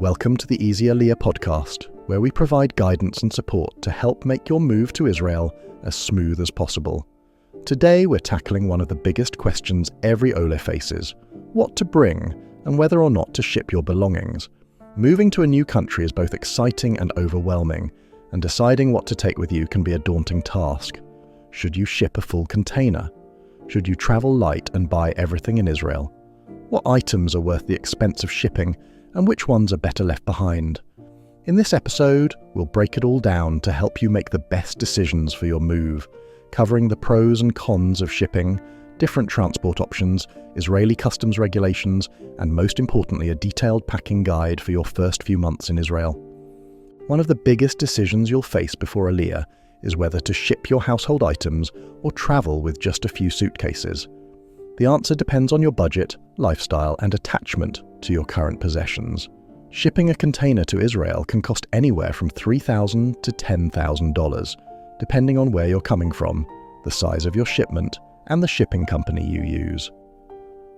Welcome to the Easy Aliyah Podcast, where we provide guidance and support to help make your move to Israel as smooth as possible. Today we're tackling one of the biggest questions every Olim faces: what to bring and whether or not to ship your belongings. Moving to a new country is both exciting and overwhelming, and deciding what to take with you can be a daunting task. Should you ship a full container? Should you travel light and buy everything in Israel? What items are worth the expense of shipping, and which ones are better left behind? In this episode, we'll break it all down to help you make the best decisions for your move, covering the pros and cons of shipping, different transport options, Israeli customs regulations, and most importantly, a detailed packing guide for your first few months in Israel. One of the biggest decisions you'll face before Aliyah is whether to ship your household items or travel with just a few suitcases. The answer depends on your budget, lifestyle, and attachment to your current possessions. Shipping a container to Israel can cost anywhere from $3,000 to $10,000, depending on where you're coming from, the size of your shipment, and the shipping company you use.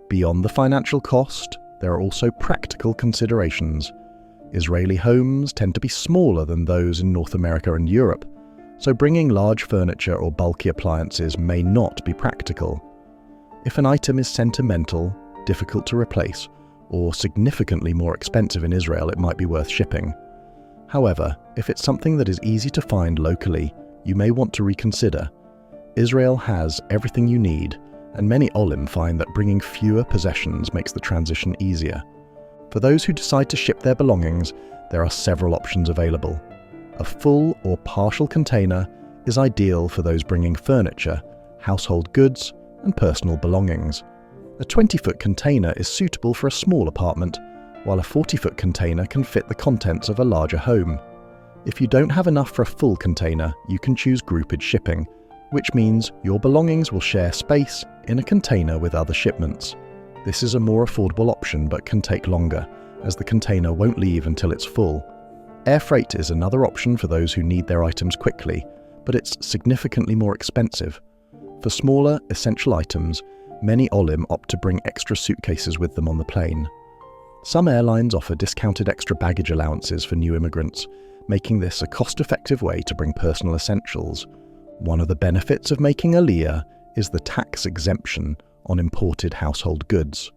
Beyond the financial cost, there are also practical considerations. Israeli homes tend to be smaller than those in North America and Europe, so bringing large furniture or bulky appliances may not be practical. If an item is sentimental, difficult to replace, or significantly more expensive in Israel, it might be worth shipping. However, if it's something that is easy to find locally, you may want to reconsider. Israel has everything you need, and many Olim find that bringing fewer possessions makes the transition easier. For those who decide to ship their belongings, there are several options available. A full or partial container is ideal for those bringing furniture, household goods, and personal belongings. A 20-foot container is suitable for a small apartment, while a 40-foot container can fit the contents of a larger home. If you don't have enough for a full container, you can choose groupage shipping, which means your belongings will share space in a container with other shipments. This is a more affordable option but can take longer, as the container won't leave until it's full. Air freight is another option for those who need their items quickly, but it's significantly more expensive. For smaller, essential items, many Olim opt to bring extra suitcases with them on the plane. Some airlines offer discounted extra baggage allowances for new immigrants, making this a cost-effective way to bring personal essentials. One of the benefits of making Aliyah is the tax exemption on imported household goods.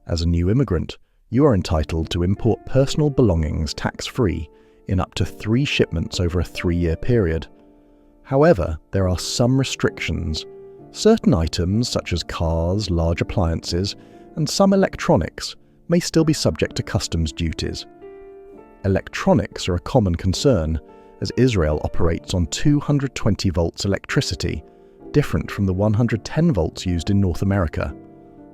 As a new immigrant, you are entitled to import personal belongings tax-free in up to 3 shipments over a 3-year period. However, there are some restrictions. Certain items, such as cars, large appliances, and some electronics, may still be subject to customs duties. Electronics are a common concern, as Israel operates on 220 volts electricity, different from the 110 volts used in North America.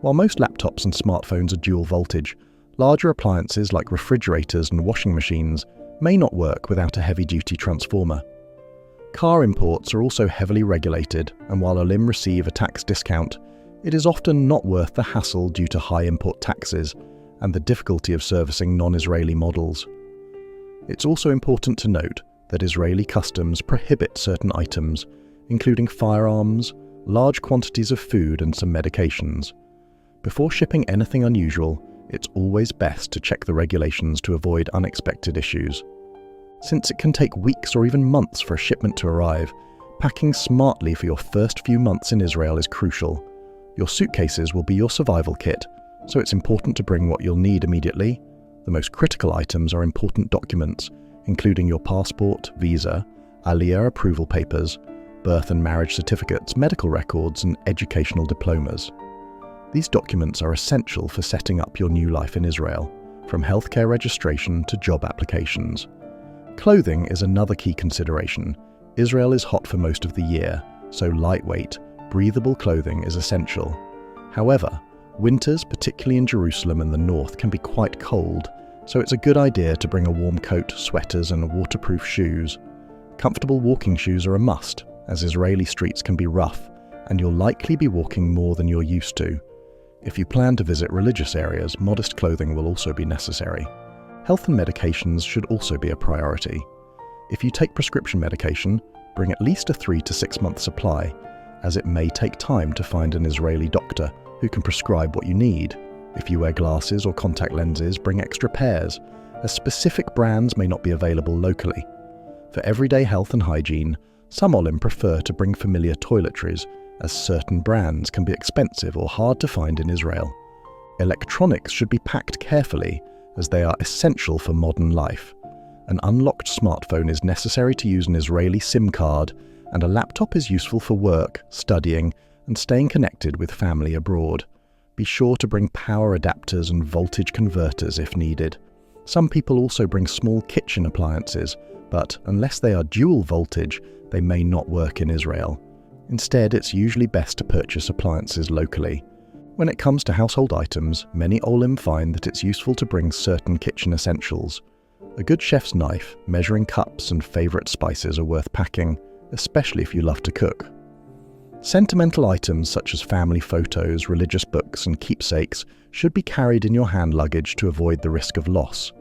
While most laptops and smartphones are dual voltage, larger appliances like refrigerators and washing machines may not work without a heavy-duty transformer. Car imports are also heavily regulated, and while Olim receive a tax discount, it is often not worth the hassle due to high import taxes and the difficulty of servicing non-Israeli models. It's also important to note that Israeli customs prohibit certain items, including firearms, large quantities of food, and some medications. Before shipping anything unusual, it's always best to check the regulations to avoid unexpected issues. Since it can take weeks or even months for a shipment to arrive, packing smartly for your first few months in Israel is crucial. Your suitcases will be your survival kit, so it's important to bring what you'll need immediately. The most critical items are important documents, including your passport, visa, Aliyah approval papers, birth and marriage certificates, medical records, and educational diplomas. These documents are essential for setting up your new life in Israel, from healthcare registration to job applications. Clothing is another key consideration. Israel is hot for most of the year, so lightweight, breathable clothing is essential. However, winters, particularly in Jerusalem and the north, can be quite cold, so it's a good idea to bring a warm coat, sweaters, and waterproof shoes. Comfortable walking shoes are a must, as Israeli streets can be rough, and you'll likely be walking more than you're used to. If you plan to visit religious areas, modest clothing will also be necessary. Health and medications should also be a priority. If you take prescription medication, bring at least a 3 to 6 month supply, as it may take time to find an Israeli doctor who can prescribe what you need. If you wear glasses or contact lenses, bring extra pairs, as specific brands may not be available locally. For everyday health and hygiene, some Olim prefer to bring familiar toiletries, as certain brands can be expensive or hard to find in Israel. Electronics should be packed carefully, as they are essential for modern life. An unlocked smartphone is necessary to use an Israeli SIM card, and a laptop is useful for work, studying, and staying connected with family abroad. Be sure to bring power adapters and voltage converters if needed. Some people also bring small kitchen appliances, but unless they are dual voltage, they may not work in Israel. Instead, it's usually best to purchase appliances locally. When it comes to household items, many Olim find that it's useful to bring certain kitchen essentials. A good chef's knife, measuring cups, and favourite spices are worth packing, especially if you love to cook. Sentimental items such as family photos, religious books, and keepsakes should be carried in your hand luggage to avoid the risk of loss.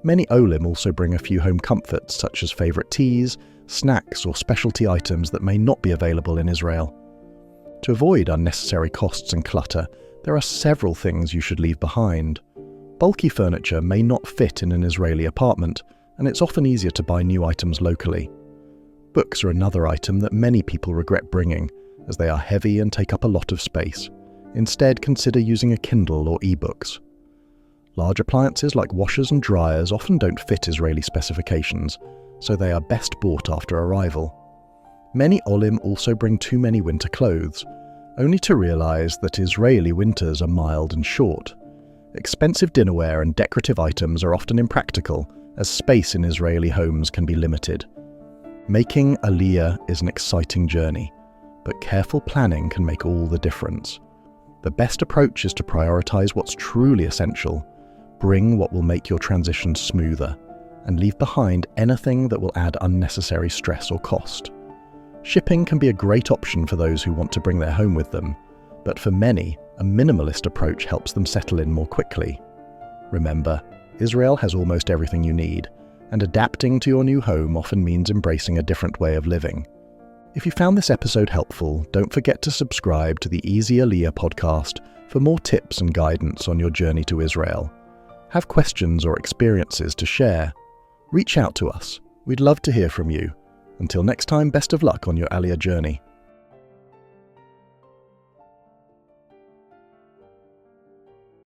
Many Olim also bring a few home comforts such as favourite teas, snacks, or specialty items that may not be available in Israel. To avoid unnecessary costs and clutter, there are several things you should leave behind. Bulky furniture may not fit in an Israeli apartment, and it's often easier to buy new items locally. Books are another item that many people regret bringing, as they are heavy and take up a lot of space. Instead, consider using a Kindle or ebooks. Large appliances like washers and dryers often don't fit Israeli specifications, so they are best bought after arrival. Many Olim also bring too many winter clothes, only to realize that Israeli winters are mild and short. Expensive dinnerware and decorative items are often impractical, as space in Israeli homes can be limited. Making Aliyah is an exciting journey, but careful planning can make all the difference. The best approach is to prioritize what's truly essential, bring what will make your transition smoother, and leave behind anything that will add unnecessary stress or cost. Shipping can be a great option for those who want to bring their home with them, but for many, a minimalist approach helps them settle in more quickly. Remember, Israel has almost everything you need, and adapting to your new home often means embracing a different way of living. If you found this episode helpful, don't forget to subscribe to the Easy Aliyah podcast for more tips and guidance on your journey to Israel. Have questions or experiences to share? Reach out to us. We'd love to hear from you. Until next time, best of luck on your Aliyah journey.